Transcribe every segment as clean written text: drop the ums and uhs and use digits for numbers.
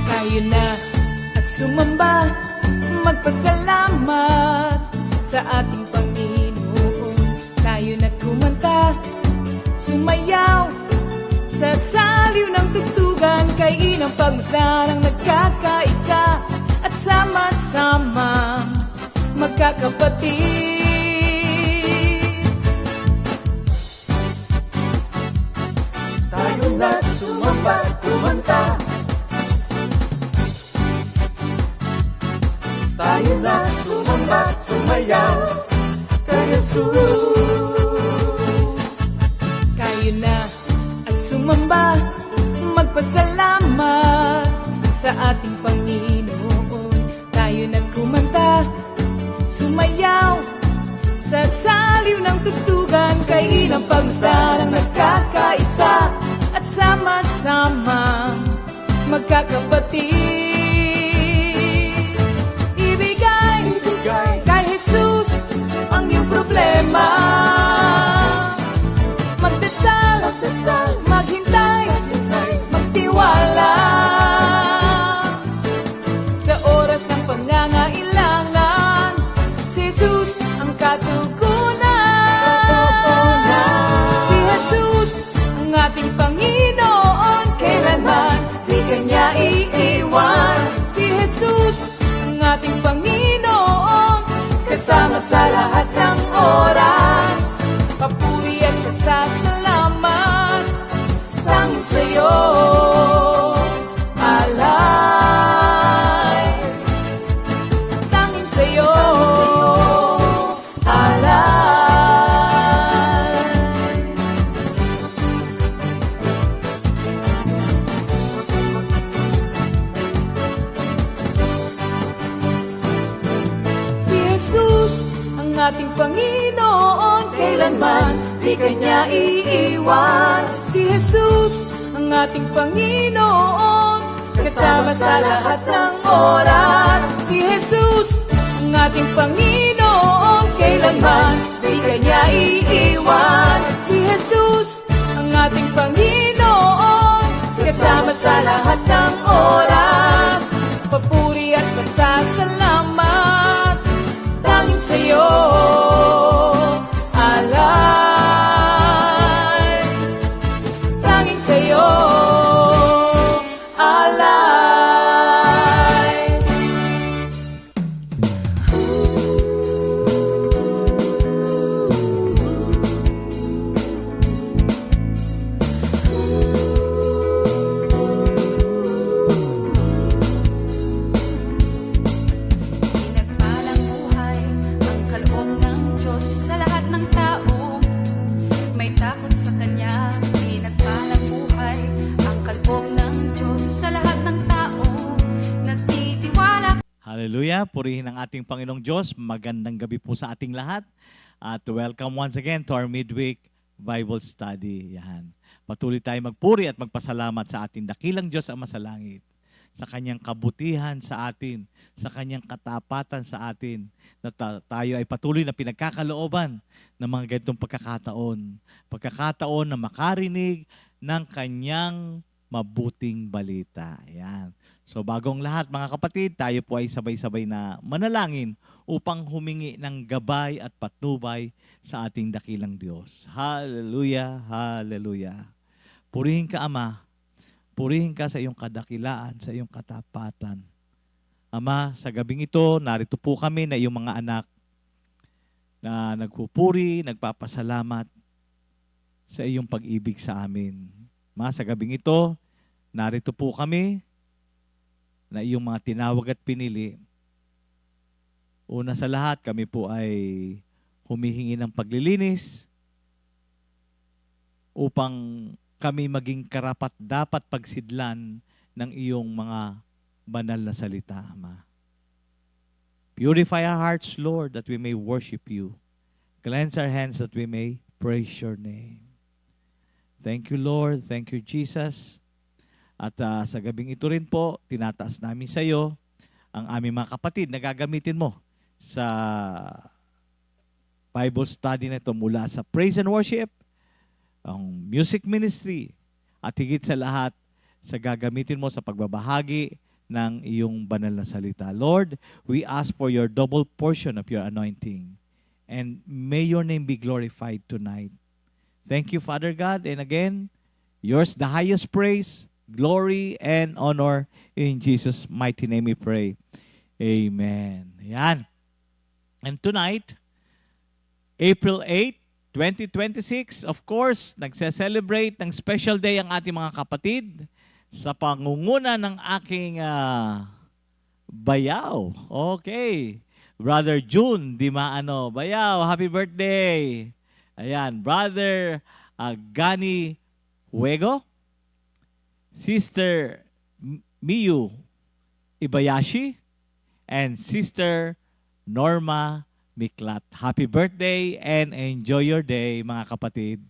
Tayo na at sumamba, magpasalamat sa ating Panginoon. Tayo na't kumanta, sumayaw sa saliw ng tugtugan, kay inang pagmasdan ang nagkakaisa at sama-sama magkakapatid. Tayo na't sumamba, kumanta. Tayo na sumamba, sumayaw kay Jesus. Tayo na at sumamba, magpasalamat sa ating Panginoon. Tayo na't kumanta, sumayaw sa saliw ng tugtugan, kay inang pagmasdan ang nagkakaisa at sama-sama magkakapatid. Kay Jesus ang iyong problema, magdasal, maghintay, magtiwala. Sa oras ng pangangailangan, si Jesus ang katugunan. Si Jesus ang ating Panginoon, kailanman di kanya iiwan. Si Jesus ang ating Panginoon, kasama sa lahat ng oras. Papuri at pasasalamat tanging sa'yo, alay. Tanging sa'yo, alay. Si Jesus ang ating Panginoon, kailanman di kanya iiwan. Si Jesus ang ating Panginoon, kasama sa lahat ng oras. Si Jesus ang ating Panginoon, kailanman di kanya iiwan. Si Jesus ang ating Panginoon, kasama sa lahat ng oras. Papuri at pasasalamat tanging sa'yo, alay. Tanging sa'yo, alay. Pinagpalang buhay ang kaloob ng Diyos sa lahat ng tao. May takot sa Kanya. Pinagpalang buhay ang kaloob ng Diyos sa lahat ng tao. Nagtitiwala. Hallelujah! Purihin ang ating Panginoong Diyos. Magandang gabi po sa ating lahat. At welcome once again to our midweek Bible study. Yan. Patuloy tayo magpuri at magpasalamat sa ating dakilang Diyos Ama sa langit, sa Kanyang kabutihan sa atin, sa Kanyang katapatan sa atin, na tayo ay patuloy na pinagkakalooban ng mga ganitong pagkakataon. Pagkakataon na makarinig ng Kanyang mabuting balita. Yan. So bagong lahat mga kapatid, tayo po ay sabay-sabay na manalangin upang humingi ng gabay at patnubay sa ating dakilang Diyos. Hallelujah, hallelujah. Purihin ka Ama, purihin ka sa iyong kadakilaan, sa iyong katapatan. Ama, sa gabing ito, narito po kami na iyong mga anak na nagpupuri, nagpapasalamat sa iyong pag-ibig sa amin. Ma, sa gabing ito, narito po kami na iyong mga tinawag at pinili. Una sa lahat, kami po ay humihingi ng paglilinis upang kami maging karapat dapat pagsidlan ng iyong mga banal na salita, Ama. Purify our hearts, Lord, that we may worship you. Cleanse our hands that we may Praise your name. Thank you, Lord. Thank you, Jesus. At sa gabing ito rin po, tinataas namin sa iyo ang aming mga kapatid na gagamitin mo sa Bible study na ito mula sa praise and worship, ang music ministry, at higit sa lahat sa gagamitin mo sa pagbabahagi ng iyong banal na salita. Lord, we ask for your double portion of your anointing, and may your name be glorified tonight. Thank you, Father God, and again, yours the highest praise, glory, and honor. In Jesus' mighty name we pray. Amen. Yan. And tonight, April 8, 2026, of course, nagse-celebrate ng special day ang ating mga kapatid sa pangunguna ng aking bayaw. Okay. Brother June Dimaano. Bayaw, happy birthday. Ayan, Brother Gani Huego. Sister Miyu Ibayashi. And Sister Norma Miklat. Happy birthday and enjoy your day, mga kapatid.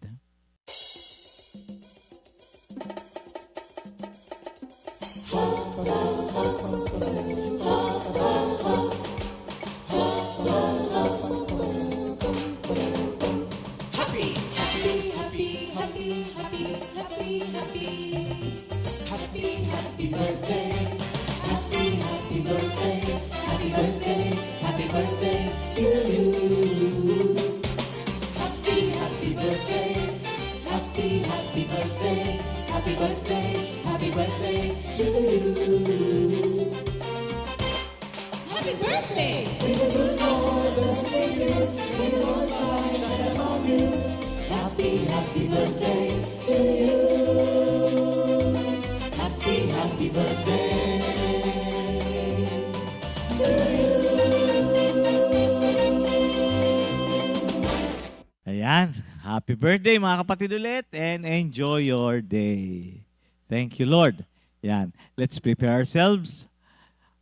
Ayan. Happy birthday mga kapatid ulit and enjoy your day. Thank you, Lord. Yan. Let's prepare ourselves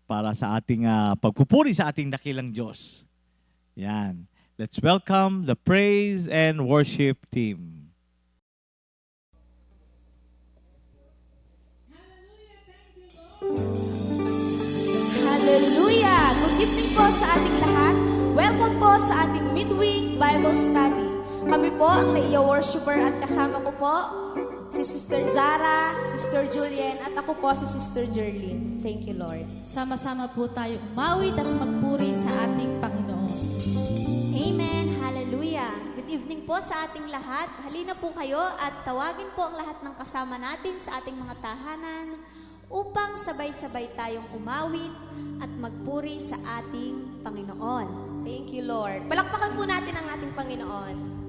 para sa ating pagpupuri sa ating dakilang Diyos. Yan. Let's welcome the praise and worship team. Hallelujah! Good evening po sa ating lahat. Welcome po sa ating midweek Bible study. Kami po ang Laiya worshiper at kasama ko po si Sister Zara, Sister Julian, at ako po si Sister Jerlyn. Thank you, Lord. Sama-sama po tayo umawit at magpuri sa ating Panginoon. Amen. Hallelujah. Good evening po sa ating lahat. Halina po kayo at tawagin po ang lahat ng kasama natin sa ating mga tahanan upang sabay-sabay tayong umawit at magpuri sa ating Panginoon. Thank you, Lord. Palakpakan po natin ang ating Panginoon.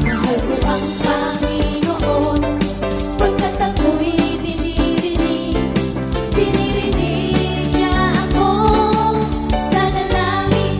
Mahal ko ang Panginoon, pagkat ako'y dinirinig niya ako sa dalangin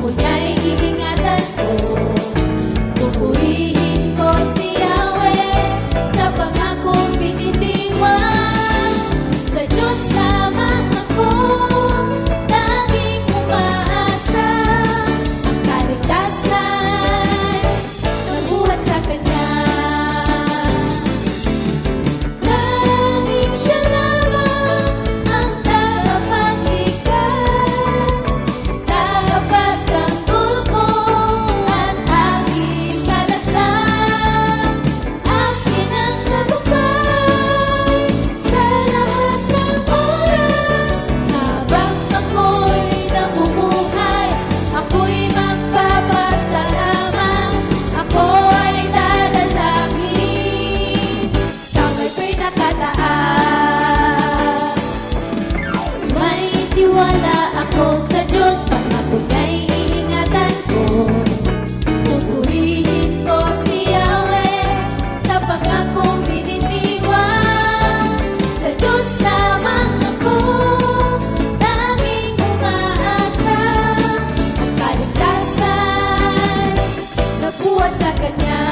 pangako niya'y iingatan ko. Pupurihin ko si Yahweh sa pangakong binitiwan. Sa Diyos lamang ako laging umaasa. Ang kaligtasan magbuhat sa Kanya. Tanging Siya lamang ang tagapagligtas, tagapagtanggol ko at aking kalasan. Akin ang tagumpay sa lahat ng oras. Habang ako'y namumuhay, ako'y magpapasalamat, ako ay dadalangin. Kamay ko'y nakataas, may tiwala ako sa Diyos, pangako niya'y iingatan ko. Pupurihin ko si Yahweh sa pangakong binitiwan. Sa Diyos lamang ako tanging umaasa. Ang kaligtasan nabuhat sa Kanya.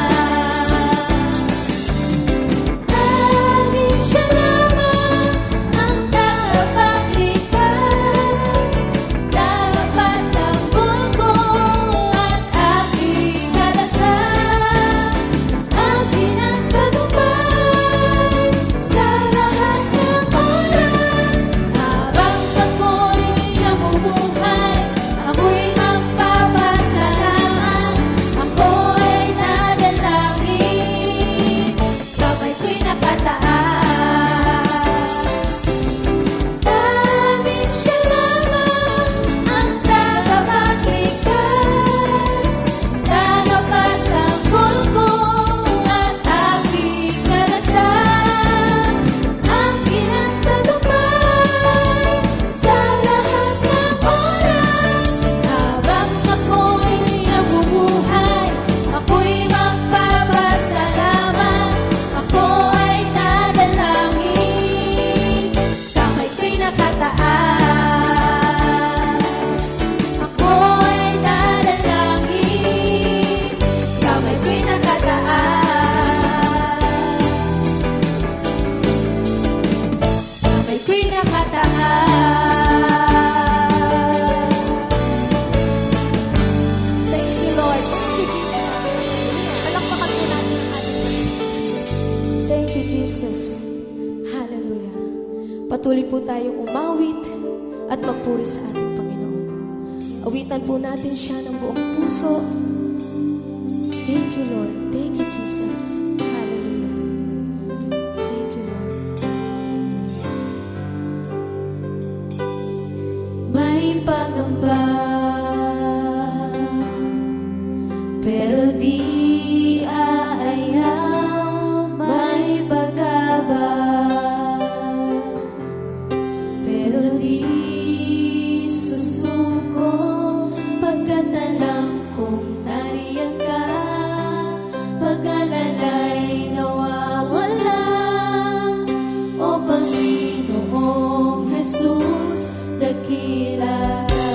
Tanging Siya lamang ang tagapagligtas, tagapagtanggol ko at aking kalasan. Akin ang tagumpay sa lahat ng oras. Habang ako'y namumuhay, ako'y magpapasalamat, ako ay dadalangin. Kamay ko'y nakataas, tanging Siya lamang ang tagapagligtas, tagapagtanggol ko at aking kalasan. Akin ang tagumpay sa lahat ng oras. Habang ako'y namumuhay, ako'y magpapasalamat, ako ay dadalangin. Kamay ko'y nakataas, ako ay dadalangin. Kamay ko'y nakataas, kamay ko'y nakataas. Thank you, Lord. Palakpakan po natin ang ating Thank you, Jesus. Hallelujah. Patuloy po tayong umawit at magpuri sa ating Panginoon. Awitan po natin siya ng buong puso. Thank you, Lord. Thank you, Jesus. Hallelujah. Thank you, Lord. May pangamba, pero di aayaw. May pag-abang, pero di susuko. Pagkat alam kong nariyan ka, pag-alala'y nawawala. O Panginoong Jesus, dakila ka.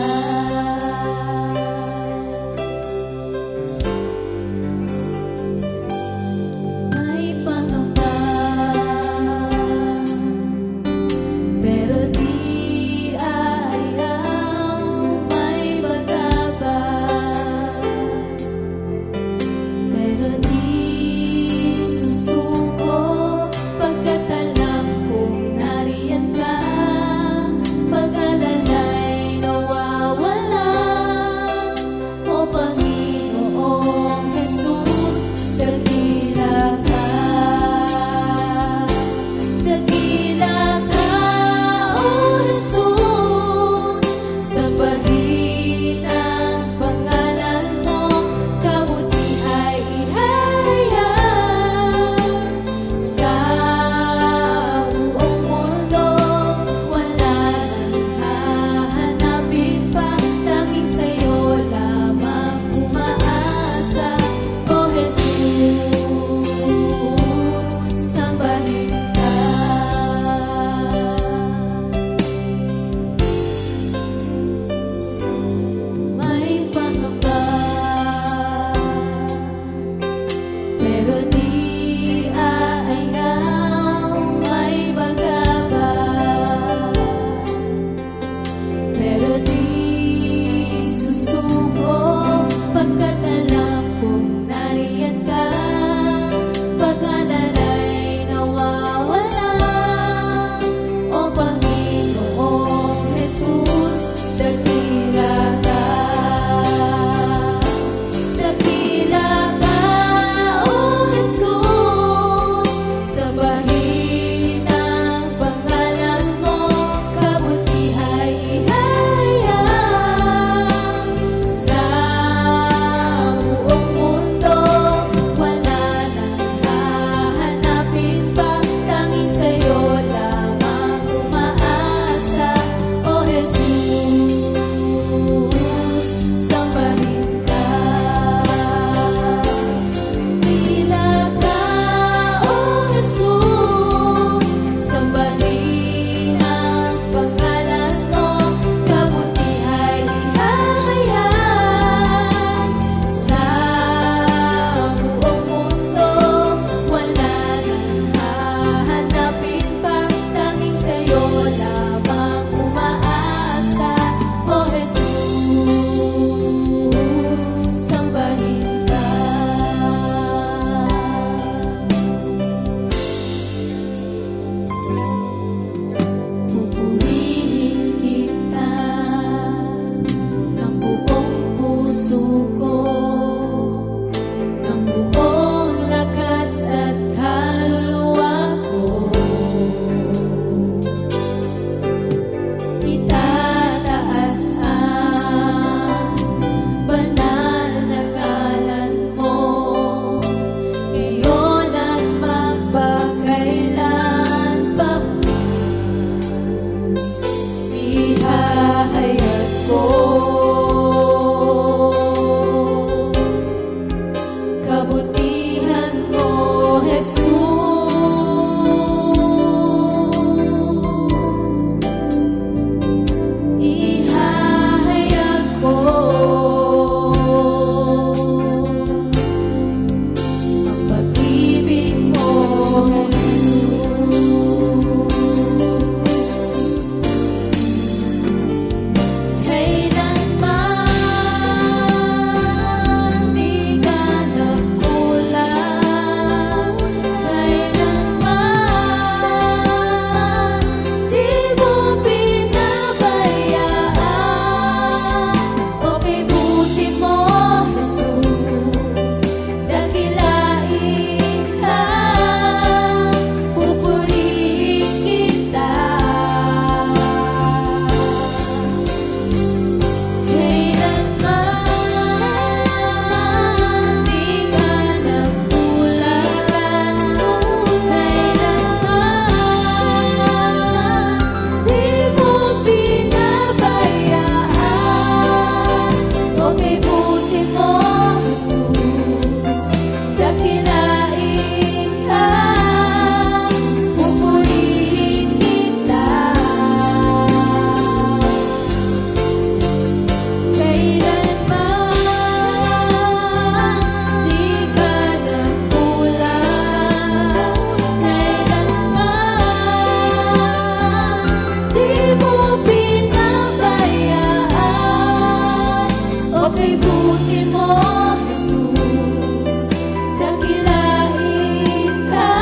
mabuti mo, Jesus. Dakilain ka,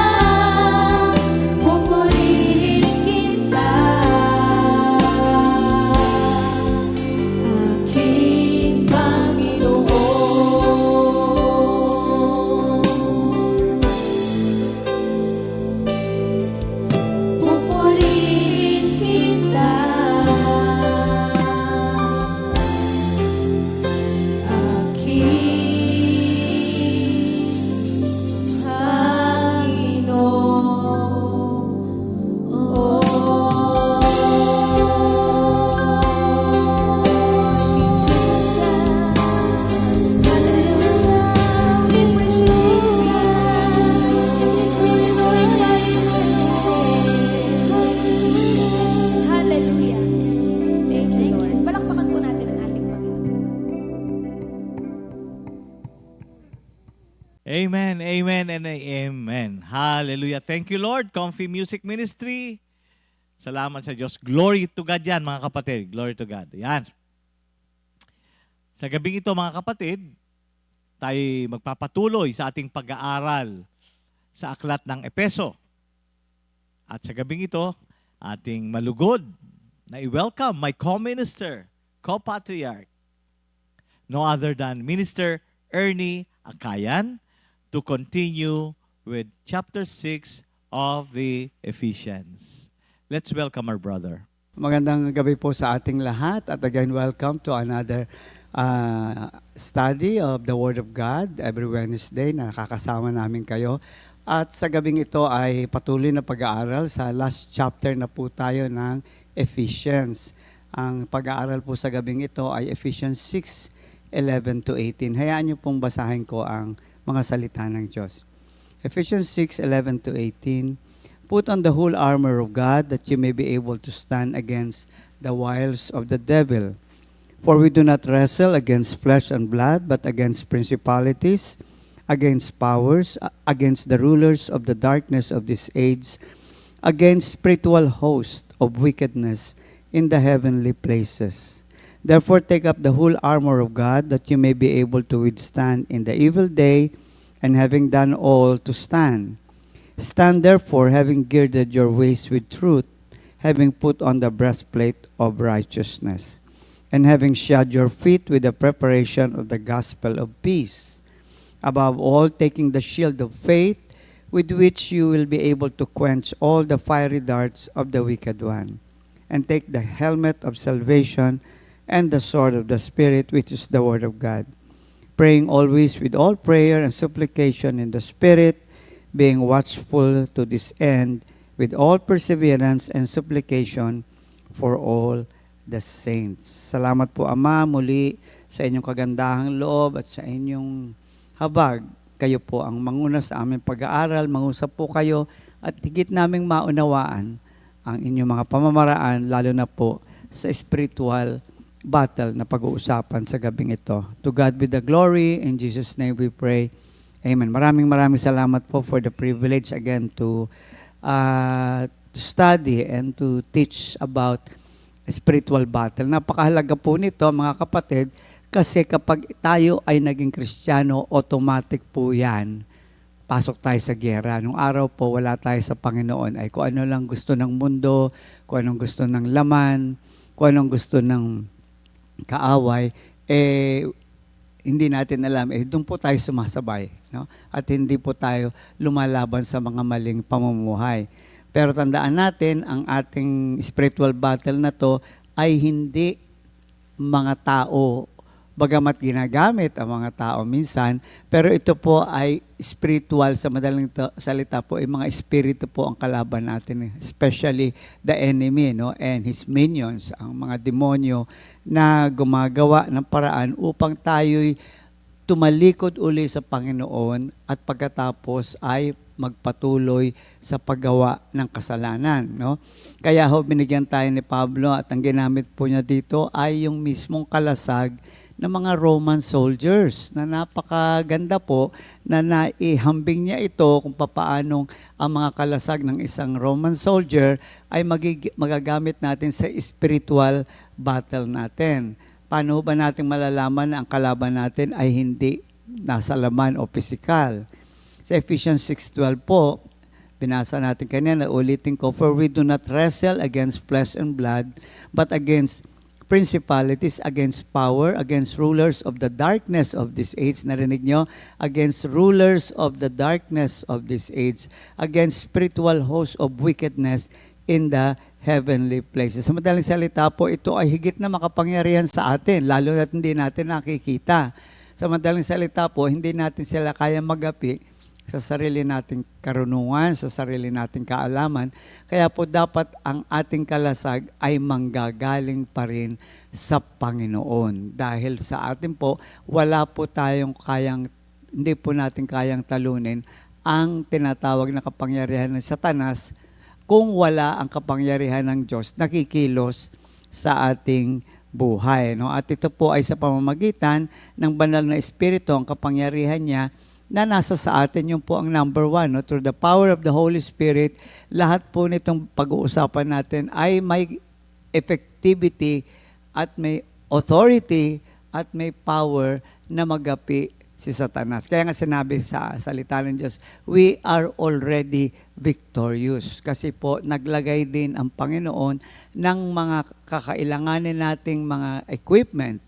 pupurihin kita. Aking Panginoon, pupurihin kita. Aking Hallelujah. Thank you, Lord. Palakpakan po natin ang ating Panginoon. Amen, amen, and amen. Hallelujah. Thank you, Lord. Comfy Music Ministry. Salamat sa Diyos. Glory to God yan, mga kapatid. Glory to God. Yan. Sa gabing ito, mga kapatid, tayo magpapatuloy sa ating pag-aaral sa aklat ng Epeso. At sa gabing ito, ating malugod na i-welcome my co-minister, co-patriarch, no other than Minister Ernie Akayan, to continue with chapter 6 of the Ephesians. Let's welcome our brother. Magandang gabi po sa ating lahat at again welcome to another study of the Word of God every Wednesday na nakakasama namin kayo. At sa gabing ito ay patuloy na pag-aaral sa last chapter na po tayo ng Ephesians. Ang pag-aaral po sa gabing ito ay Ephesians 6:11 to 18. Hayaan niyo pong basahin ko ang mga salita ng Diyos. Ephesians 6:11 to 18. Put on the whole armor of God that you may be able to stand against the wiles of the devil. For we do not wrestle against flesh and blood, but against principalities, against powers, against the rulers of the darkness of this age, against spiritual hosts of wickedness in the heavenly places. Therefore take up the whole armor of God, that you may be able to withstand in the evil day, and having done all, to stand. Stand therefore, having girded your waist with truth, having put on the breastplate of righteousness, and having shod your feet with the preparation of the gospel of peace. Above all, taking the shield of faith, with which you will be able to quench all the fiery darts of the wicked one, and take the helmet of salvation and the sword of the Spirit, which is the Word of God, praying always with all prayer and supplication in the Spirit, being watchful to this end, with all perseverance and supplication for all the saints. Salamat po, Ama, muli sa inyong kagandahang loob at sa inyong habag. Kayo po ang manguna sa aming pag-aaral, mangusap po kayo at higit naming maunawaan ang inyong mga pamamaraan, lalo na po sa spiritual battle na pag-uusapan sa gabing ito. To God be the glory. In Jesus' name we pray. Amen. Maraming salamat po for the privilege again to study and to teach about spiritual battle. Napakahalaga po nito, mga kapatid, kasi kapag tayo ay naging Kristiyano, automatic po yan. Pasok tayo sa giyera. Nung araw po, wala tayo sa Panginoon, ay kung ano lang gusto ng mundo, kung anong gusto ng laman, kung anong gusto ng kaaway, hindi natin alam, doon po tayo sumasabay. No? At hindi po tayo lumalaban sa mga maling pamumuhay. Pero tandaan natin, ang ating spiritual battle na to ay hindi mga tao, bagamat ginagamit ang mga tao minsan, pero ito po ay spiritual, sa madaling salita po, ay mga espiritu po ang kalaban natin, especially the enemy, no, and his minions, ang mga demonyo na gumagawa ng paraan upang tayo'y tumalikod uli sa Panginoon at pagkatapos ay magpatuloy sa paggawa ng kasalanan, no? Kaya ho, binigyan tayo ni Pablo at ang ginamit po niya dito ay yung mismong kalasag ng mga Roman soldiers na napakaganda po na naihambing niya ito kung papaanong ang mga kalasag ng isang Roman soldier ay magagamit natin sa spiritual battle natin. paano ba natin malalaman na ang kalaban natin ay hindi nasa laman o pisikal? Sa Ephesians 6:12 po, binasa natin kanina, ulitin ko, for we do not wrestle against flesh and blood, but against principalities, against power, against rulers of the darkness of this age. Narinig nyo? Against rulers of the darkness of this age, against spiritual hosts of wickedness in the heavenly places. Sa madaling salita po, ito ay higit na makapangyarihan sa atin, lalo na hindi natin nakikita. Sa madaling salita po, hindi natin sila kaya magapi sa sarili nating karunungan, sa sarili nating kaalaman. Kaya po dapat ang ating kalasag ay manggagaling pa rin sa Panginoon. Dahil sa atin po, hindi po natin kayang talunin ang tinatawag na kapangyarihan ng Satanas kung wala ang kapangyarihan ng Diyos nakikilos sa ating buhay. No? At ito po ay sa pamamagitan ng banal na Espiritu, ang kapangyarihan niya na nasa sa atin, yung po ang number one. No? Through the power of the Holy Spirit, lahat po nitong pag-uusapan natin ay may effectivity at may authority at may power na magapi si Satanas. Kaya nga sinabi sa salita ng Diyos, we are already victorious. Kasi po, naglagay din ang Panginoon ng mga kakailanganin nating mga equipment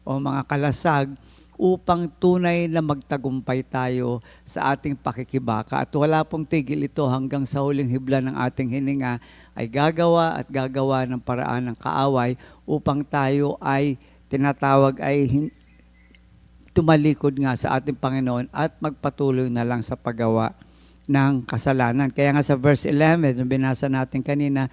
o mga kalasag upang tunay na magtagumpay tayo sa ating pakikibaka. At wala pong tigil ito hanggang sa huling hibla ng ating hininga ay gagawa at gagawa ng paraan ng kaaway upang tayo ay tinatawag ay tumalikod nga sa ating Panginoon at magpatuloy na lang sa paggawa ng kasalanan. Kaya nga sa verse 11, yung binasa natin kanina,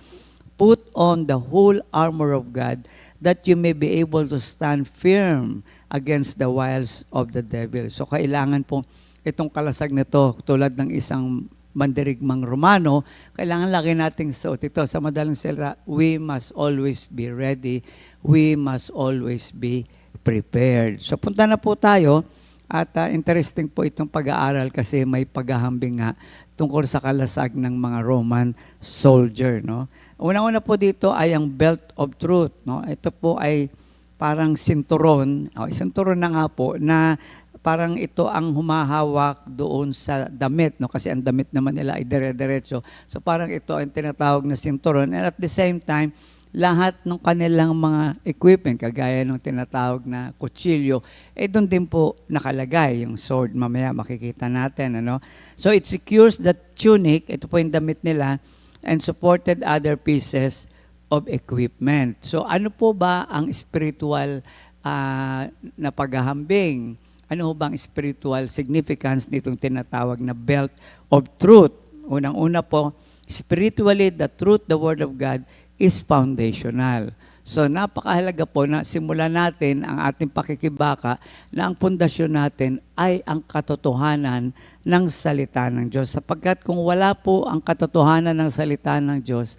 put on the whole armor of God that you may be able to stand firm against the wiles of the devil. So kailangan po itong kalasag nito, tulad ng isang mandirigmang Romano, kailangan lagi nating suot ito. Sa madaling salita, we must always be ready. We must always be prepared. So punta na po tayo at interesting po itong pag-aaral kasi may paghahambing nga tungkol sa kalasag ng mga Roman soldier. No? Una-una po dito ay ang belt of truth. No? Ito po ay parang sinturon, sinturon na nga po, na parang ito ang humahawak doon sa damit, no? Kasi ang damit naman nila ay dire-diretso. So parang ito ang tinatawag na sinturon. And at the same time, lahat ng kanilang mga equipment, kagaya ng tinatawag na kutsilyo, doon din po nakalagay yung sword. Mamaya makikita natin. Ano? So it secures the tunic, ito po yung damit nila, and supported other pieces of equipment. So ano po ba ang spiritual na paghahambing? Ano ba ang spiritual significance nitong tinatawag na belt of truth? Unang-una po, spiritually, the truth, the Word of God, is foundational. So napakahalaga po na simulan natin ang ating pakikibaka na ang pundasyon natin ay ang katotohanan ng salita ng Diyos. Sapagkat kung wala po ang katotohanan ng salita ng Diyos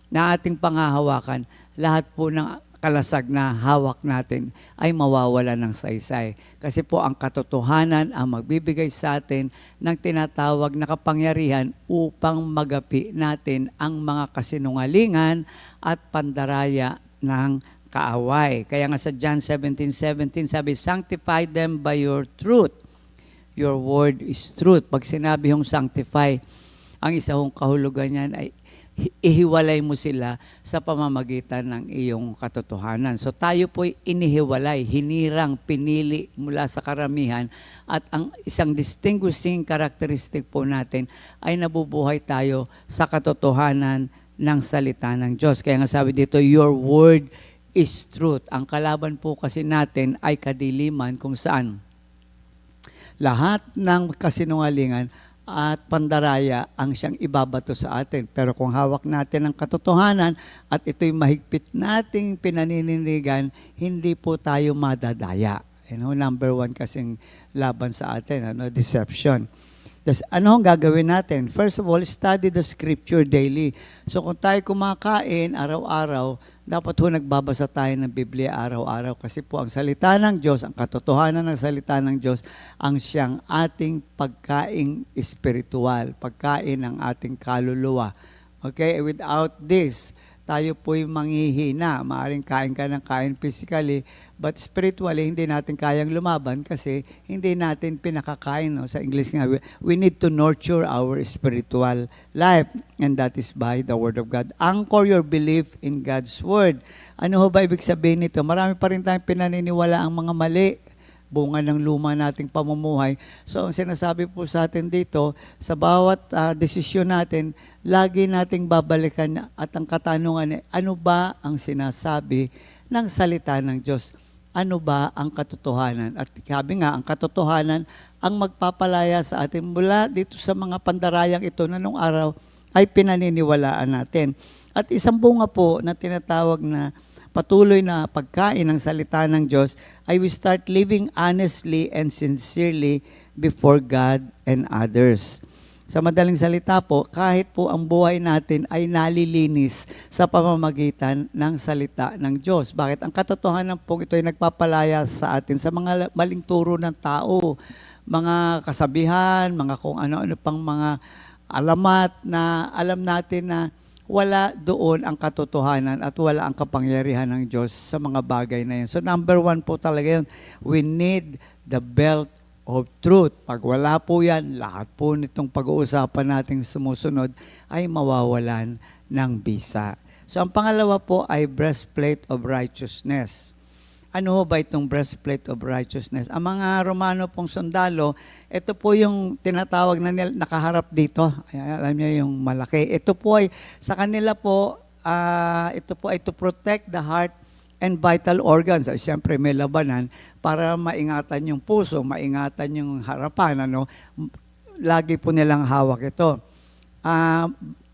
na ating pangahawakan, lahat po ng kalasag na hawak natin ay mawawala ng saysay. Kasi po ang katotohanan ang magbibigay sa atin ng tinatawag na kapangyarihan upang magapi natin ang mga kasinungalingan at pandaraya ng kaaway. Kaya nga sa John 17:17 sabi, sanctify them by your truth. Your word is truth. Pag sinabi yung sanctify, ang isa hong kahulugan niyan ay ihiwalay mo sila sa pamamagitan ng iyong katotohanan. So tayo po'y inihiwalay, hinirang, pinili mula sa karamihan at ang isang distinguishing characteristic po natin ay nabubuhay tayo sa katotohanan ng salita ng Diyos. Kaya nga sabi dito, your word is truth. Ang kalaban po kasi natin ay kadiliman kung saan lahat ng kasinungalingan at pandaraya ang siyang ibabato sa atin. Pero kung hawak natin ang katotohanan at ito'y mahigpit nating pinaninindigan, hindi po tayo madadaya. Number one kasing laban sa atin, deception. Ano ang gagawin natin? First of all, study the scripture daily. So kung tayo kumakain araw-araw, dapat nagbabasa tayo ng Biblia araw-araw kasi po ang salita ng Diyos, ang katotohanan ng salita ng Diyos, ang siyang ating pagkaing espiritual, pagkain ng ating kaluluwa. Okay? Without this, tayo po'y manghihina. Maaaring kain ka ng kain physically, but spiritually, hindi natin kayang lumaban kasi hindi natin pinakakain. No? Sa English nga, we need to nurture our spiritual life, and that is by the Word of God. Anchor your belief in God's Word. Ano ho ba ibig sabihin nito? Marami pa rin tayong pinaniniwala ang mga mali, bunga ng luma nating pamumuhay. So, ang sinasabi po sa atin dito, sa bawat desisyon natin, lagi nating babalikan at ang katanungan ay, ano ba ang sinasabi ng salita ng Diyos? Ano ba ang katotohanan? At sabi nga, ang katotohanan ang magpapalaya sa atin mula dito sa mga pandarayang ito na nung araw ay pinaniniwalaan natin. At isang bunga po na tinatawag na patuloy na pagkain ng salita ng Diyos ay we start living honestly and sincerely before God and others. Sa madaling salita po, kahit po ang buhay natin ay nalilinis sa pamamagitan ng salita ng Diyos. Bakit? Ang katotohanan po ito ay nagpapalaya sa atin sa mga maling turo ng tao, mga kasabihan, mga kung ano-ano pang mga alamat na alam natin na wala doon ang katotohanan at wala ang kapangyarihan ng Diyos sa mga bagay na yun. So number one po talaga yun, we need the belt of truth. Pag wala po yan, lahat po nitong pag-uusapan nating sumusunod ay mawawalan ng bisa. So ang pangalawa po ay breastplate of righteousness. Ano ba itong breastplate of righteousness? Ang mga Romano pong sundalo, ito po yung tinatawag na nakaharap dito. Alam niyo yung malaki. Ito po ay, sa kanila po, ito po ay to protect the heart and vital organs. Siyempre may labanan para maingatan yung puso, maingatan yung harapan. Ano? Lagi po nilang hawak ito.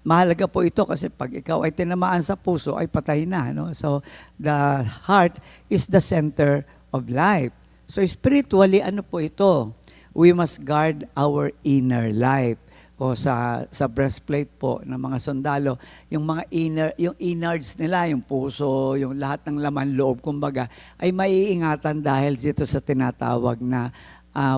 Mahalaga po ito kasi pag ikaw ay tinamaan sa puso, ay patay na. No? So, the heart is the center of life. So, spiritually, ano po ito? We must guard our inner life. O sa breastplate po ng mga sundalo, yung mga yung innards nila, yung puso, yung lahat ng laman loob, kumbaga, ay maiingatan dahil dito sa tinatawag na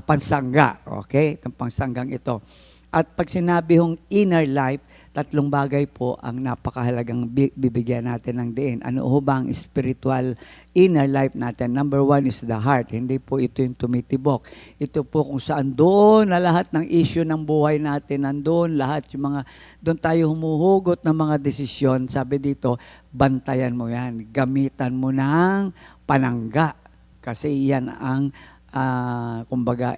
pansangga. Okay? Itong pansanggang ito. At pag sinabi hong inner life, tatlong bagay po ang napakahalagang bibigyan natin ng diin. Ano ho ba ang spiritual inner life natin? Number one is the heart. Hindi po ito yung tumitibok. Ito po kung saan doon na lahat ng issue ng buhay natin, nandoon lahat yung mga, doon tayo humuhugot ng mga desisyon. Sabi dito, bantayan mo yan. Gamitan mo ng panangga. Kasi yan ang, kumbaga,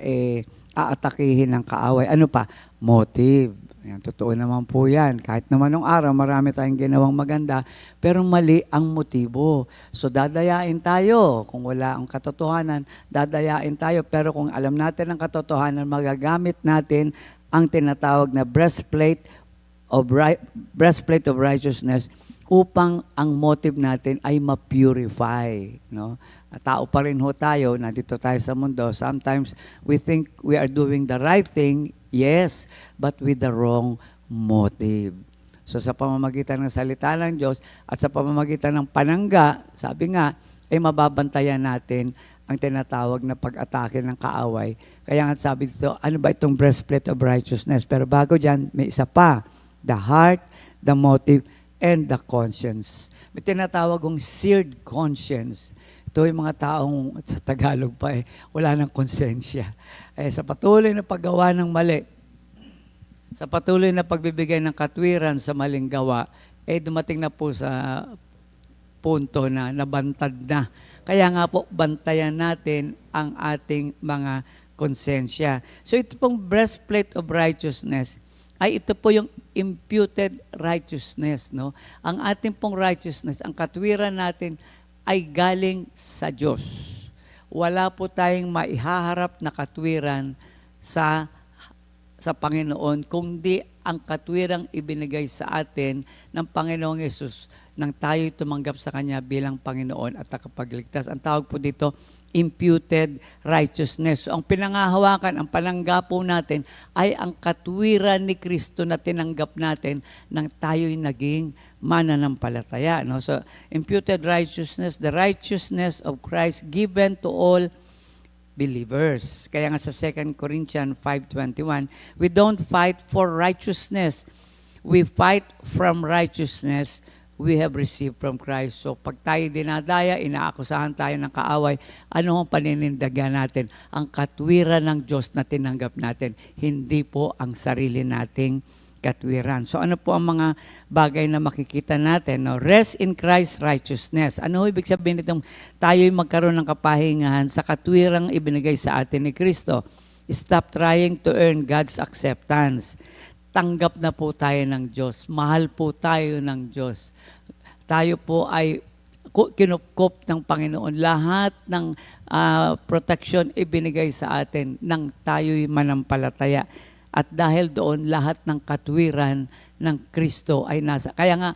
aatakihin ng kaaway. Ano pa? Motive. Yan, totoo naman po yan. Kahit naman nung araw, marami tayong ginawang maganda, pero mali ang motibo. So dadayain tayo. Kung wala ang katotohanan, dadayain tayo. Pero kung alam natin ang katotohanan, magagamit natin ang tinatawag na breastplate of righteousness upang ang motive natin ay ma-purify. No? Tao pa rin ho tayo, nandito tayo sa mundo. Sometimes we think we are doing the right thing, yes, but with the wrong motive. So sa pamamagitan ng salita ng Diyos at sa pamamagitan ng panangga, sabi nga, ay mababantayan natin ang tinatawag na pag-atake ng kaaway. Kaya nga sabi dito, ano ba itong breastplate of righteousness? Pero bago dyan, may isa pa, the heart, the motive, and the conscience. May tinatawag kong seared conscience. Ito yung mga taong, sa Tagalog pa wala ng konsensya. Sa patuloy na paggawa ng mali, sa patuloy na pagbibigay ng katwiran sa maling gawa, dumating na po sa punto na nabantad na. Kaya nga po, bantayan natin ang ating mga konsensya. So ito pong breastplate of righteousness, ay ito po yung imputed righteousness. No? Ang ating pong righteousness, ang katwiran natin, ay galing sa Diyos. Wala po tayong maihaharap na katwiran sa Panginoon, kundi ang katwirang ibinigay sa atin ng Panginoong Yesus nang tayo tumanggap sa Kanya bilang Panginoon at nakapagligtas. Ang tawag po dito, imputed righteousness. So, ang pinangahawakan, ang panangga po natin ay ang katwiran ni Kristo na tinanggap natin nang tayo'y naging mananampalataya. No? So, imputed righteousness, the righteousness of Christ given to all believers. Kaya nga sa 2 Corinthians 5:21, we don't fight for righteousness. We fight from righteousness we have received from Christ. So pag tayo dinadaya, inaakusahan tayo ng kaaway, ano ang paninindigan natin? Ang katwiran ng Diyos na tinanggap natin, hindi po ang sarili nating katwiran. So ano po ang mga bagay na makikita natin? No? Rest in Christ's righteousness. Ano ibig sabihin nitong tayo'y magkaroon ng kapahingahan sa katwirang ibinigay sa atin ni Kristo? Stop trying to earn God's acceptance. Tanggap na po tayo ng Diyos. Mahal po tayo ng Diyos. Tayo po ay kinupkop ng Panginoon. Lahat ng protection ibinigay sa atin nang tayo'y manampalataya. At dahil doon, lahat ng katwiran ng Kristo ay nasa. Kaya nga,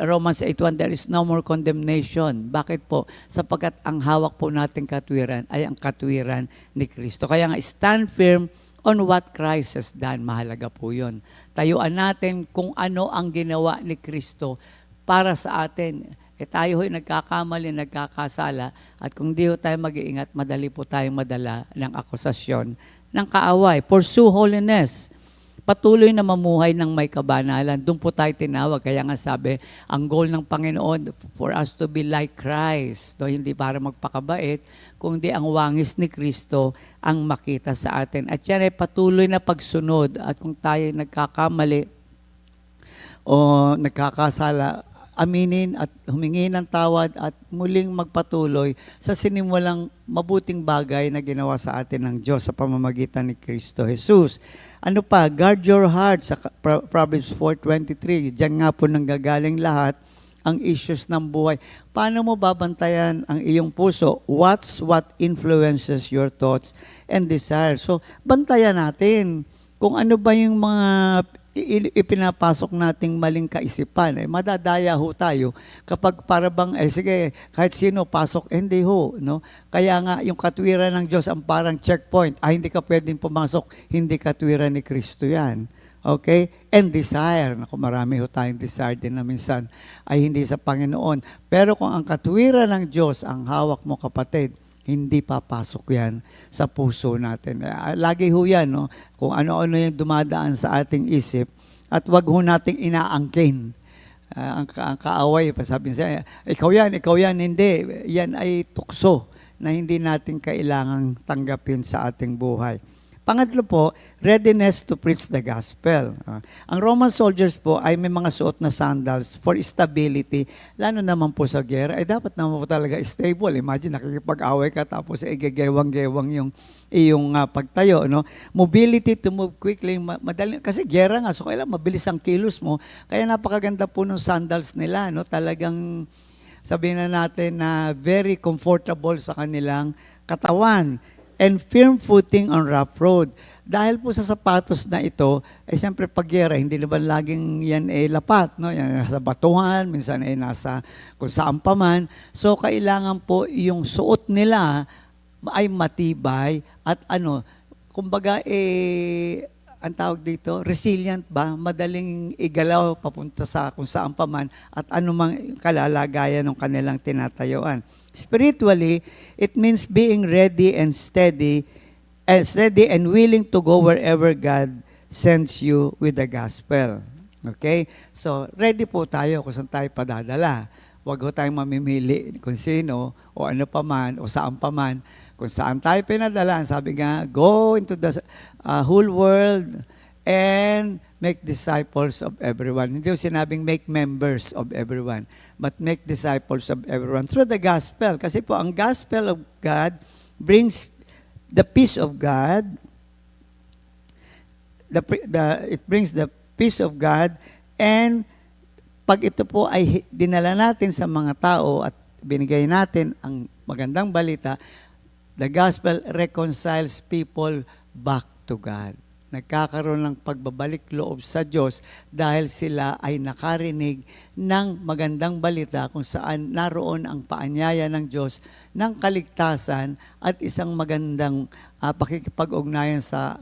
Romans 8:1, there is no more condemnation. Bakit po? Sapagkat ang hawak po nating katwiran ay ang katwiran ni Kristo. Kaya nga, stand firm on what Christ has done. Mahalaga po yun. Tayuan natin kung ano ang ginawa ni Kristo para sa atin. Tayo ho'y nagkakamali, nagkakasala, at kung di ho tayo mag-iingat, madali po tayong madala ng akusasyon ng kaaway. Pursue holiness. Patuloy na mamuhay ng may kabanalan. Doon po tayo tinawag. Kaya nga sabi, ang goal ng Panginoon for us to be like Christ. No, hindi para magpakabait, kundi ang wangis ni Kristo ang makita sa atin. At yan ay patuloy na pagsunod. At kung tayo nagkakamali o nagkakasala, aminin at humingi ng tawad at muling magpatuloy sa sinimulang mabuting bagay na ginawa sa atin ng Diyos sa pamamagitan ni Kristo Jesus. Ano pa? Guard your heart sa Proverbs 4:23. Diyan nga po nanggagaling lahat ang issues ng buhay. Paano mo babantayan ang iyong puso? Watch what influences your thoughts and desires. So, bantayan natin kung ano ba yung mga ipinapasok nating maling kaisipan. Madadaya ho tayo kapag parabang, sige, kahit sino pasok, hindi ho. No? Kaya nga, yung katwiran ng Diyos ang parang checkpoint. Hindi ka pwedeng pumasok, hindi katwiran ni Kristo yan. Okay? And desire. Naku, marami ho tayong desire din na minsan ay hindi sa Panginoon. Pero kung ang katwiran ng Diyos ang hawak mo, kapatid, hindi papasok yan sa puso natin. Lagi ho yan, no? Kung ano-ano yung dumadaan sa ating isip, at wag ho nating inaangkin. Ang kaaway, sabi niya, ikaw yan, hindi. Yan ay tukso na hindi natin kailangang tanggapin sa ating buhay. Pangatlo po, readiness to preach the gospel. Ang Roman soldiers po ay may mga suot na sandals for stability. Lalo naman po sa gera, ay dapat naman po talaga stable. Imagine, nakikipag-away ka tapos igagewang-gewang yung iyong pagtayo. No? Mobility to move quickly. Madali, kasi gera nga, so kailangan mabilis ang kilos mo. Kaya napakaganda po ng sandals nila. No? Talagang sabihin na natin na very comfortable sa kanilang katawan. And firm footing on rough road. Dahil po sa sapatos na ito, siyempre pagyera, hindi naman laging yan lapat. No? Yan nasa batuhan, minsan nasa kung saan pa man. So, kailangan po yung suot nila ay matibay at kumbaga, ang tawag dito, resilient ba? Madaling igalaw papunta sa kung saan pa man at anumang kalalagayan ng kanilang tinatayuan. Spiritually, it means being ready and steady and willing to go wherever God sends you with the gospel. Okay? So, ready po tayo kung saan tayo padadala. Huwag ho tayong mamimili kung sino o ano pa man o saan pa man. Kung saan tayo pinadala, sabi nga, go into the whole world and make disciples of everyone. Hindi ko sinabing make members of everyone, but make disciples of everyone through the gospel. Kasi po, ang gospel of God brings the peace of God. It brings the peace of God, and pag ito po ay dinala natin sa mga tao at binigay natin ang magandang balita, the gospel reconciles people back to God. Nagkakaroon ng pagbabalik loob sa Diyos dahil sila ay nakarinig ng magandang balita kung saan naroon ang paanyaya ng Diyos ng kaligtasan at isang magandang pakikipag-ugnayan sa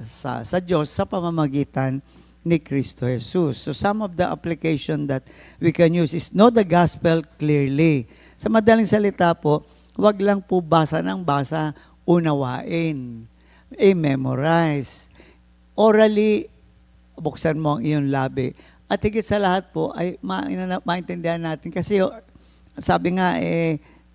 Diyos sa pamamagitan ni Kristo Jesus. So some of the application that we can use is know the gospel clearly. Sa madaling salita po, wag lang po basa ng basa, unawain, memorize. Orally, buksan mo ang iyong labi At higit sa lahat po ay maintindihan natin kasi sabi nga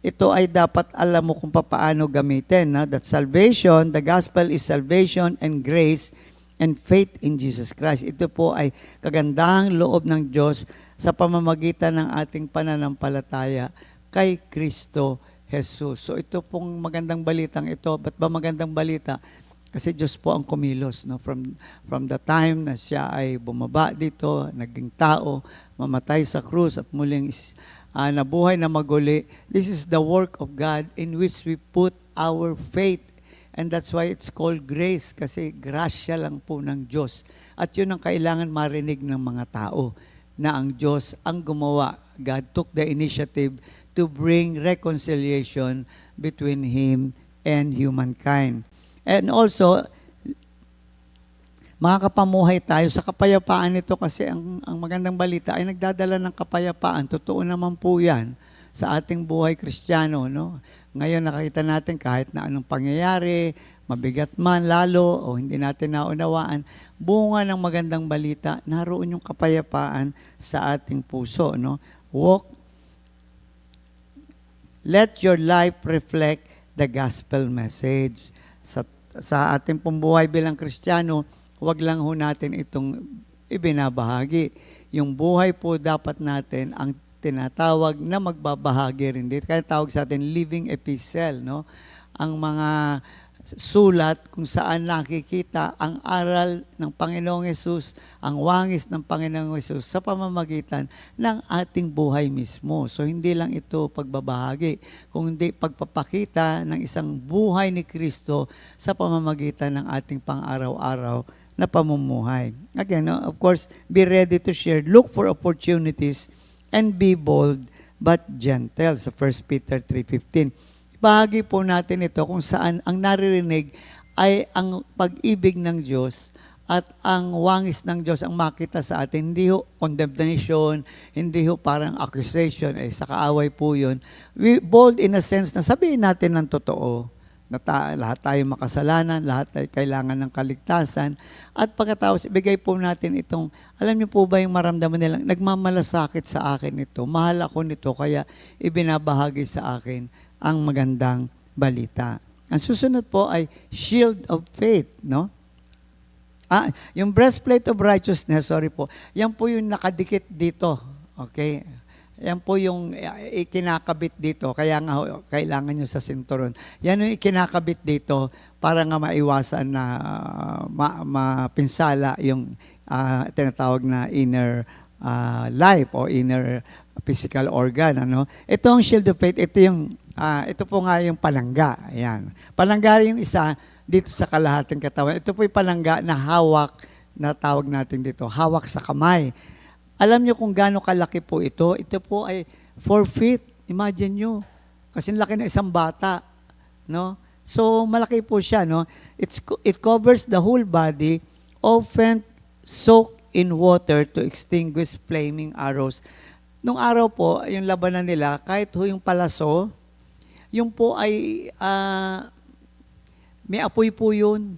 ito ay dapat alam mo kung paano gamitin. That salvation, the gospel is salvation and grace and faith in Jesus Christ. Ito po ay kagandahang loob ng Diyos sa pamamagitan ng ating pananampalataya kay Kristo Jesus. So ito pong magandang balitang ito. Ba't ba magandang balita? Kasi Diyos po ang kumilos. No? From the time na siya ay bumaba dito, naging tao, mamatay sa krus at muling nabuhay na maguli. This is the work of God in which we put our faith. And that's why it's called grace, kasi grasya lang po ng Diyos. At yun ang kailangan marinig ng mga tao, na ang Diyos ang gumawa. God took the initiative to bring reconciliation between Him and humankind. And also, makakapamuhay tayo sa kapayapaan nito kasi ang magandang balita ay nagdadala ng kapayapaan. Totoo naman po yan sa ating buhay Kristiyano. No? Ngayon nakita natin kahit na anong pangyayari, mabigat man lalo o hindi natin naunawaan, bunga ng magandang balita, naroon yung kapayapaan sa ating puso. No? Let your life reflect the gospel message. Sa ating pambuhay bilang Kristiyano, huwag lang ho natin itong ibinabahagi. Yung buhay po dapat natin ang tinatawag na magbabahagi rin dito. Kaya tawag sa atin living epistle, no? Ang mga sulat kung saan nakikita ang aral ng Panginoong Hesus, ang wangis ng Panginoong Hesus sa pamamagitan ng ating buhay mismo. So hindi lang ito pagbabahagi, kundi pagpapakita ng isang buhay ni Kristo sa pamamagitan ng ating pang-araw-araw na pamumuhay. Again, of course, be ready to share. Look for opportunities and be bold but gentle sa 1 Peter 3:15. Bahagi po natin ito kung saan ang naririnig ay ang pag-ibig ng Diyos at ang wangis ng Diyos ang makita sa atin. Hindi ho condemnation, hindi ho parang accusation, sa kaaway po yun. We bold in a sense na sabihin natin ng totoo, na lahat tayo makasalanan, lahat tayo kailangan ng kaligtasan. At pagkatapos, ibigay po natin itong, alam niyo po ba yung maramdaman nilang, nagmamalasakit sa akin ito, mahal ako nito, kaya ibinabahagi sa akin ang magandang balita. Ang susunod po ay shield of faith, no? Yung breastplate of righteousness, yan po yung nakadikit dito, okay? Yan po yung ikinakabit dito, kaya nga kailangan nyo sa sinturon. Yan yung ikinakabit dito para nga maiwasan na mapinsala yung tinatawag na inner life o inner physical organ. Ano? Ito ang shield of faith, ito po nga yung palangga. Ayan. Palangga yung isa dito sa kalahating katawan. Ito po yung palangga na hawak, na tawag natin dito, hawak sa kamay. Alam nyo kung gaano kalaki po ito? Ito po ay 4 feet. Imagine nyo. Kasi laki ng isang bata. No? So, malaki po siya. No? It covers the whole body, often soaked in water to extinguish flaming arrows. Nung araw po, yung labanan nila, kahit yung palaso, yung po ay may apoy po yun.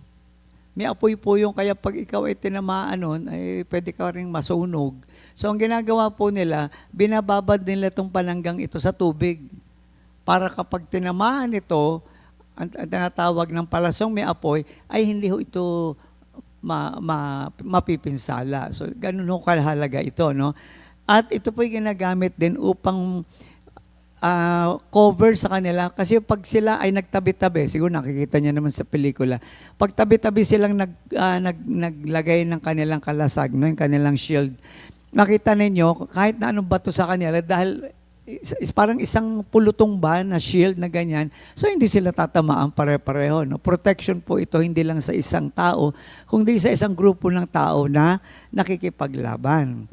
May apoy po yun, kaya pag ikaw ay tinamaan nun, ay pwede ka rin masunog. So ang ginagawa po nila, binababad nila itong pananggang ito sa tubig. Para kapag tinamaan ito, ang tinatawag ng palasong may apoy, ay hindi ho ito mapipinsala. So ganun ho kahalaga ito, no? At ito po yung ginagamit din upang cover sa kanila. Kasi pag sila ay nagtabi-tabi, siguro nakikita niya naman sa pelikula, pag tabi-tabi silang naglagay ng kanilang kalasag, no, yung kanilang shield, nakita ninyo, kahit na anong bato sa kanila, dahil parang isang pulutong ba na shield na ganyan, so hindi sila tatamaan pare-pareho. No? Protection po ito hindi lang sa isang tao, kundi sa isang grupo ng tao na nakikipaglaban.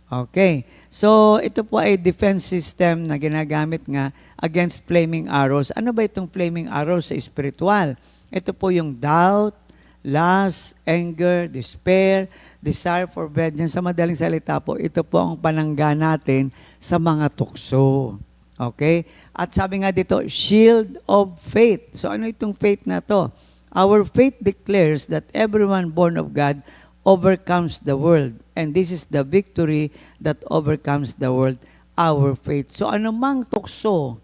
Okay. So, ito po ay defense system na ginagamit nga against flaming arrows. Ano ba itong flaming arrows sa spiritual? Ito po yung doubt, lust, anger, despair, desire for vengeance. Sa madaling salita po, ito po ang panangga natin sa mga tukso. Okay? At sabi nga dito, shield of faith. So, ano itong faith na to? Our faith declares that everyone born of God overcomes the world. And this is the victory that overcomes the world, our faith. So anumang tukso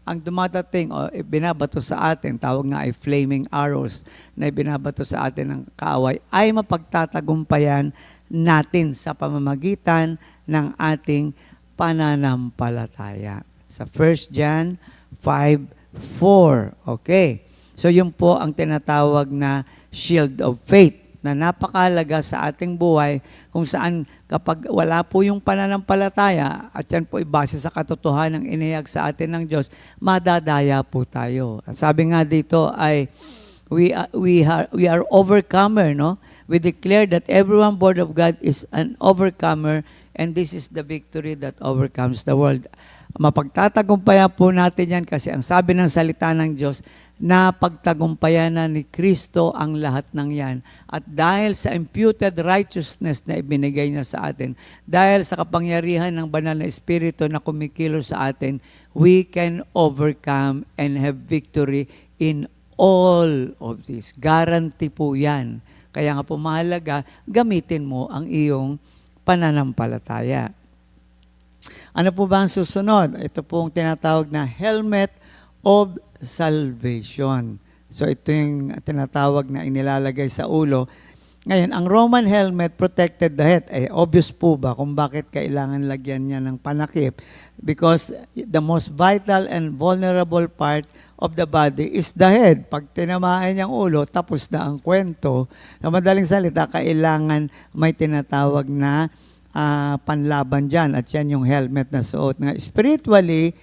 ang dumadating o binabato sa atin, tawag nga ay flaming arrows na binabato sa atin ng kaaway, ay mapagtatagumpayan natin sa pamamagitan ng ating pananampalataya. Sa 1 John 5:4. Okay. So yun po ang tinatawag na shield of faith na napakahalaga sa ating buhay kung saan kapag wala po yung pananampalataya at yan po ibase sa katotohanan ng inihayag sa atin ng Diyos, madadaya po tayo. At sabi nga dito ay we are overcomer, no? We declare that everyone born of God is an overcomer, and this is the victory that overcomes the world. Mapagtatagumpayan po natin yan kasi ang sabi ng salita ng Diyos, na pagtagumpayan na ni Kristo ang lahat ng yan. At dahil sa imputed righteousness na ibinigay niya sa atin, dahil sa kapangyarihan ng banal na Espiritu na kumikilo sa atin, we can overcome and have victory in all of this. Guarantee po yan. Kaya nga po mahalaga, gamitin mo ang iyong pananampalataya. Ano po ba ang susunod? Ito pong tinatawag na helmet of salvation. So ito yung tinatawag na inilalagay sa ulo. Ngayon, ang Roman helmet protected the head. Obvious po ba kung bakit kailangan lagyan niya ng panakip? Because the most vital and vulnerable part of the body is the head. Pag tinamaan niyang ulo, tapos na ang kwento. Sa madaling salita, kailangan may tinatawag na panlaban dyan. At yan yung helmet na suot. Spiritually,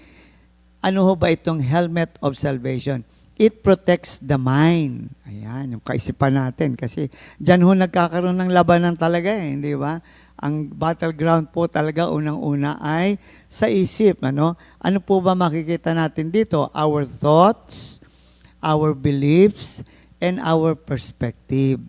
ano ho ba itong helmet of salvation? It protects the mind. Ayan, yung kaisipan natin. Kasi dyan ho nagkakaroon ng labanan talaga hindi ba? Ang battleground po talaga unang-una ay sa isip. Ano po ba makikita natin dito? Our thoughts, our beliefs, and our perspective.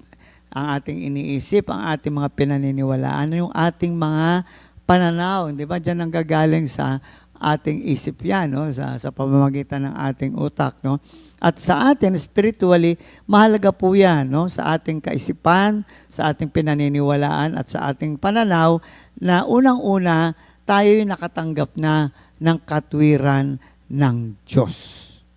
Ang ating iniisip, ang ating mga pinaniniwalaan, yung ating mga pananaw. Di ba? Dyan ang gagaling sa ating isip yan, no? sa pamamagitan ng ating utak. No? At sa atin, spiritually, mahalaga po yan, no? Sa ating kaisipan, sa ating pinaniniwalaan, at sa ating pananaw, na unang-una, tayo'y nakatanggap na ng katwiran ng Diyos.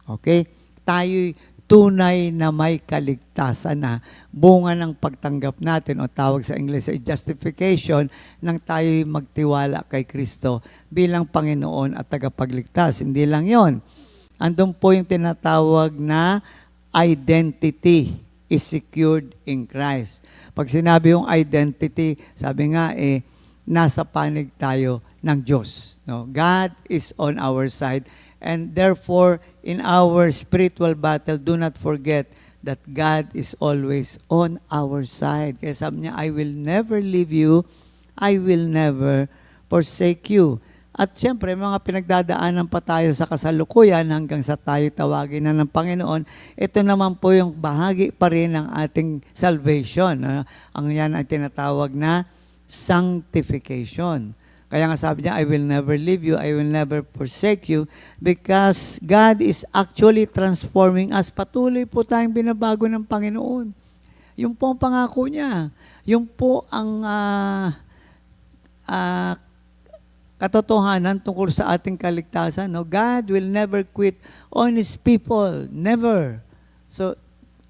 Okay? Tayo'y tunay na may kaligtasan na bunga ng pagtanggap natin o tawag sa English ay justification nang tayo'y magtiwala kay Kristo bilang Panginoon at tagapagligtas. Hindi lang yon. Andun po yung tinatawag na identity is secured in Christ. Pag sinabi yung identity, sabi nga nasa panig tayo ng Diyos. No? God is on our side. And therefore, in our spiritual battle, do not forget that God is always on our side. Kaya sabi niya, I will never leave you, I will never forsake you. At siyempre, mga pinagdadaanan pa tayo sa kasalukuyan hanggang sa tayo tawagin na ng Panginoon, ito naman po yung bahagi pa rin ng ating salvation. Ang yan ay tinatawag na sanctification. Kaya nga sabi niya, I will never leave you, I will never forsake you, because God is actually transforming us. Patuloy po tayong binabago ng Panginoon. Yung po ang pangako niya. Yung po ang katotohanan tungkol sa ating kaligtasan. No? God will never quit on His people. Never. So,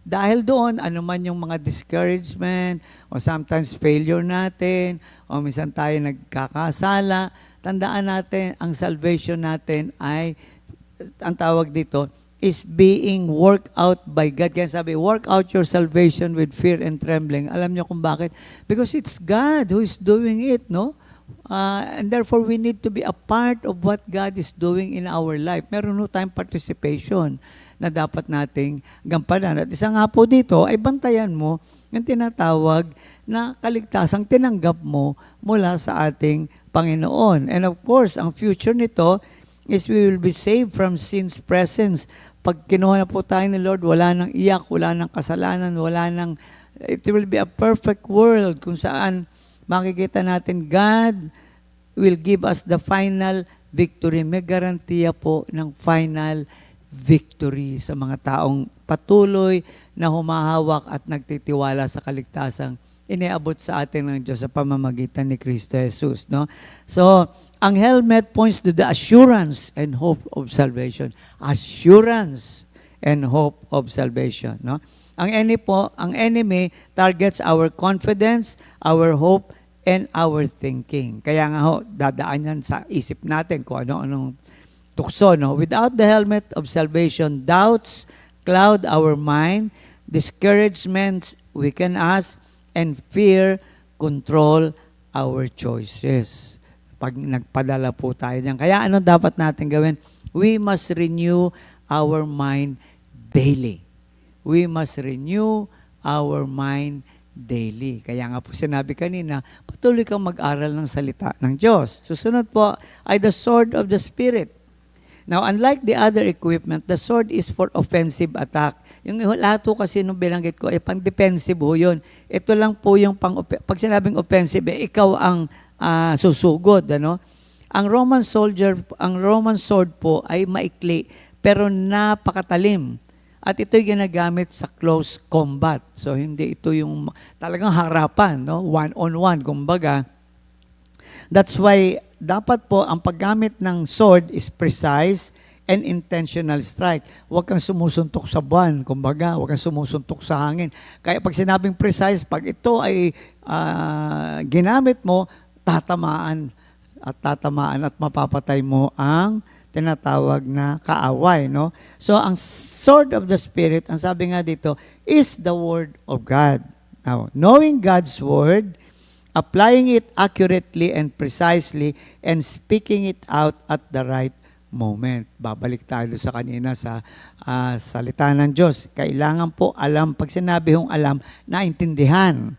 dahil doon, ano man yung mga discouragement, o sometimes failure natin, o minsan tayo nagkakasala, tandaan natin, ang salvation natin ay, ang tawag dito, is being worked out by God. Kaya sabi, work out your salvation with fear and trembling. Alam niyo kung bakit? Because it's God who is doing it, no? And therefore, we need to be a part of what God is doing in our life. Meron no tayong participation na dapat nating gampanan. At isa nga po dito, ay bantayan mo yung tinatawag na kaligtasang tinanggap mo mula sa ating Panginoon. And of course, ang future nito is we will be saved from sin's presence. Pag kinuha na po tayo ni Lord, wala nang iyak, wala nang kasalanan, it will be a perfect world kung saan makikita natin God will give us the final victory. May garantiya po ng final victory sa mga taong patuloy na humahawak at nagtitiwala sa kaligtasang iniabot sa atin ng Diyos sa pamamagitan ni Kristo Jesus, no? So, ang helmet points to the assurance and hope of salvation. Assurance and hope of salvation, no? Ang enemy targets our confidence, our hope, and our thinking. Kaya nga ho, dadaan yan sa isip natin kung ano-anong tukso, no? Without the helmet of salvation, doubts cloud our mind, discouragement weaken us, and fear control our choices. Pag nagpadala po tayo diyan. Kaya ano dapat natin gawin? We must renew our mind daily. We must renew our mind daily. Kaya nga po sinabi kanina, patuloy kang mag-aral ng salita ng Diyos. Susunod po ay the sword of the Spirit. Now, unlike the other equipment, the sword is for offensive attack. Yung lahat po kasi nung binanggit ko, pang-defensive ho yun. Ito lang po yung pag sinabing offensive, ikaw ang susugod. Ano? Ang Roman sword po ay maikli, pero napakatalim. At ito'y ginagamit sa close combat. So, hindi ito yung talagang harapan, no? One-on-one, kumbaga. That's why dapat po ang paggamit ng sword is precise and intentional strike. Huwag kang sumusuntok sa buwan, kumbaga, huwag kang sumusuntok sa hangin. Kaya pag sinabing precise, pag ito ay ginamit mo, tatamaan at mapapatay mo ang tinatawag na kaaway, no? So, ang sword of the Spirit, ang sabi nga dito, is the Word of God. Now, knowing God's Word, applying it accurately and precisely, and speaking it out at the right moment. Babalik tayo sa kanina sa salita ng Diyos. Kailangan po alam, pag sinabi hong alam, naintindihan.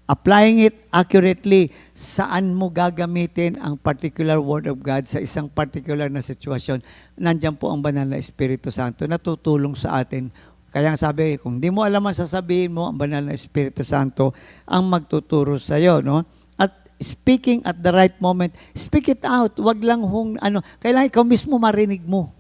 Applying it accurately, saan mo gagamitin ang particular Word of God sa isang particular na sitwasyon. Nandiyan po ang Banal na Espiritu Santo na tutulong sa atin. Kaya sabi, kung di mo alam ang sasabihin mo, ang Banal na Espiritu Santo ang magtuturo sa iyo, no? At speaking at the right moment, speak it out. Wag lang kailangan ikaw mismo marinig mo.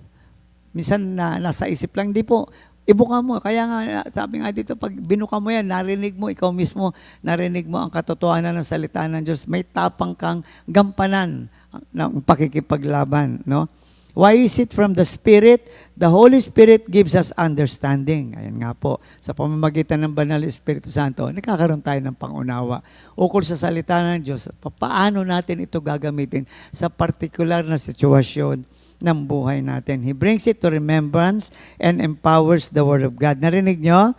Minsan nasa isip lang, di po. Ibuka mo. Kaya nga, sabi nga dito, pag binuka mo yan, narinig mo, ikaw mismo, narinig mo ang katotohanan ng salita ng Diyos. May tapang kang gampanan ng pakikipaglaban, no? Why is it from the Spirit? The Holy Spirit gives us understanding. Ayan nga po, sa pamamagitan ng Banal na Espiritu Santo, nakakaroon tayo ng pangunawa ukol sa salita ng Diyos at paano natin ito gagamitin sa particular na sitwasyon ng buhay natin. He brings it to remembrance and empowers the Word of God. Narinig nyo?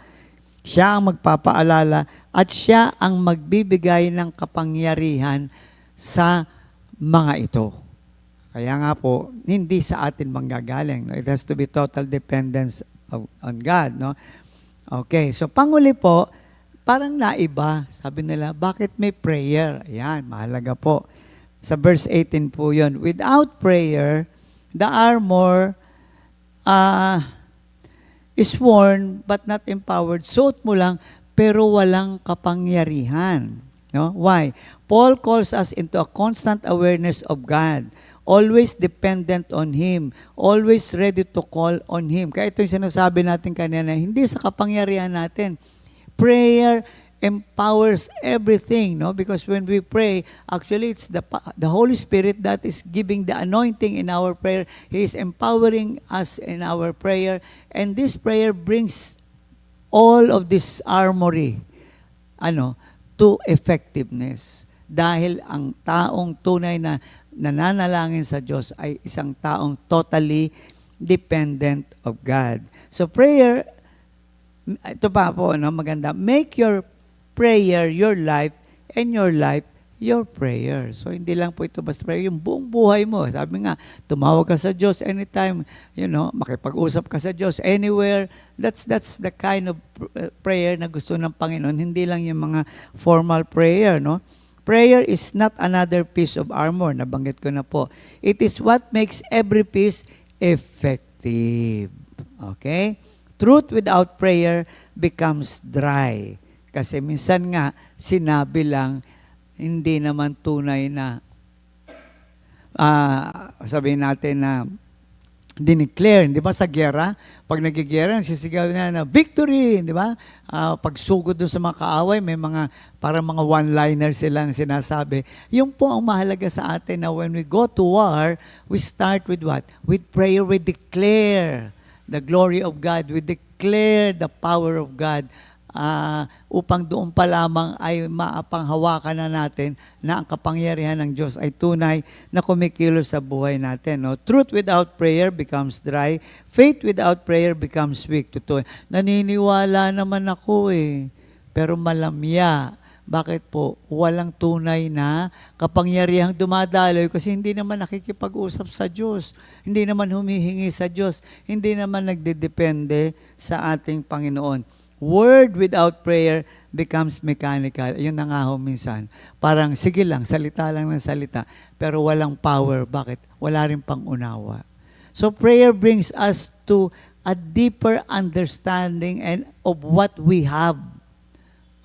Siya ang magpapaalala at siya ang magbibigay ng kapangyarihan sa mga ito. Kaya nga po, hindi sa atin manggagaling. It has to be total dependence on God. No? Okay, so panguli po, parang naiba. Sabi nila, bakit may prayer? Ayan, mahalaga po. Sa verse 18 po yun. Without prayer, the armor is worn but not empowered. Suot mo lang, pero walang kapangyarihan. No? Why? Paul calls us into a constant awareness of God. Always dependent on Him. Always ready to call on Him. Kaya ito yung sinasabi natin kanina, hindi sa kapangyarihan natin. Prayer empowers everything, no? Because when we pray, actually it's the Holy Spirit that is giving the anointing in our prayer. He is empowering us in our prayer, and this prayer brings all of this armory to effectiveness. Dahil ang taong tunay na nananalangin sa Diyos ay isang taong totally dependent of God. So prayer, ito pa po, maganda, make your prayer your life, and your life your prayer. So, hindi lang po ito basta prayer, yung buong buhay mo. Sabi nga, tumawag ka sa Diyos anytime, makipag-usap ka sa Diyos anywhere. That's the kind of prayer na gusto ng Panginoon. Hindi lang yung mga formal prayer, no? Prayer is not another piece of armor. Nabanggit ko na po. It is what makes every piece effective. Okay? Truth without prayer becomes dry. Kasi minsan nga, sinabi lang, hindi naman tunay na, sabihin natin na, dineclare, di ba, sa gera, pag nagigera, sisigaw na victory, di ba? Pagsugod doon sa mga kaaway, may mga, para mga one-liner silang sinasabi. Yung po ang mahalaga sa atin na when we go to war, we start with what? With prayer, we declare the glory of God, we declare the power of God, upang doon pa lamang ay maapanghawakan na natin na ang kapangyarihan ng Diyos ay tunay na kumikilos sa buhay natin. No? Truth without prayer becomes dry. Faith without prayer becomes weak. Totoo. Naniniwala naman ako pero malamya. Bakit po? Walang tunay na kapangyarihang dumadaloy kasi hindi naman nakikipag-usap sa Diyos. Hindi naman humihingi sa Diyos. Hindi naman nagdedepende sa ating Panginoon. Word without prayer becomes mechanical. Yun na nga ho minsan. Parang sige lang, salita lang ng salita, pero walang power. Bakit? Wala rin pang unawa. So prayer brings us to a deeper understanding and of what we have.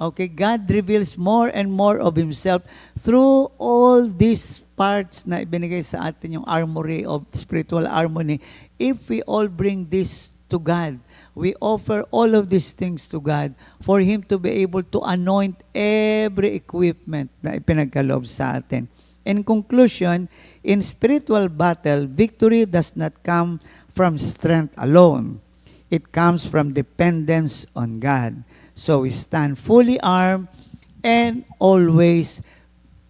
Okay, God reveals more and more of Himself through all these parts na ibinigay sa atin, yung armory of spiritual harmony. If we all bring this to God, we offer all of these things to God for Him to be able to anoint every equipment na ipinagkaloob sa atin. In conclusion, in spiritual battle, victory does not come from strength alone. It comes from dependence on God. So we stand fully armed and always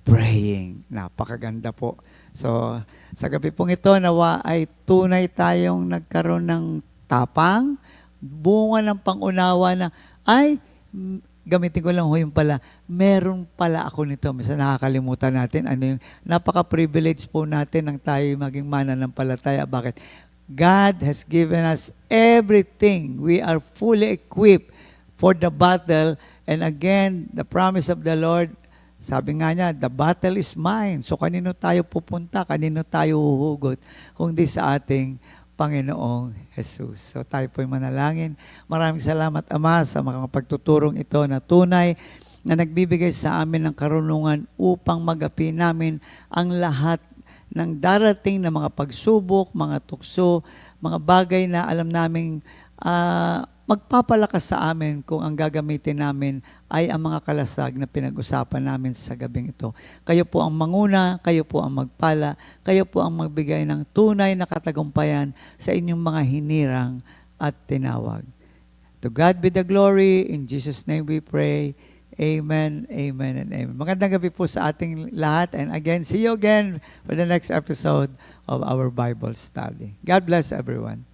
praying. Napakaganda po. So, sa gabi pong ito, nawa ay tunay tayong nagkaroon ng tapang, bunga ng pangunawa na, gamitin ko lang ho yung pala, meron pala ako nito. Minsan nakakalimutan natin, napaka-privilege po natin nang tayo maging mananampalataya. Bakit? God has given us everything. We are fully equipped for the battle. And again, the promise of the Lord, sabi nga niya, the battle is mine. So kanino tayo pupunta? Kanino tayo huhugot? Kung di sa ating Panginoong Jesus. So tayo po'y manalangin. Maraming salamat, Ama, sa mga pagtuturong ito na tunay na nagbibigay sa amin ng karunungan upang magapi namin ang lahat ng darating na mga pagsubok, mga tukso, mga bagay na alam naming magpapalakas sa amin kung ang gagamitin namin ay ang mga kalasag na pinag-usapan namin sa gabing ito. Kayo po ang manguna, kayo po ang magpala, kayo po ang magbigay ng tunay na katagumpayan sa inyong mga hinirang at tinawag. To God be the glory. In Jesus' name we pray. Amen, amen, and amen. Magandang gabi po sa ating lahat. And again, see you again for the next episode of our Bible study. God bless everyone.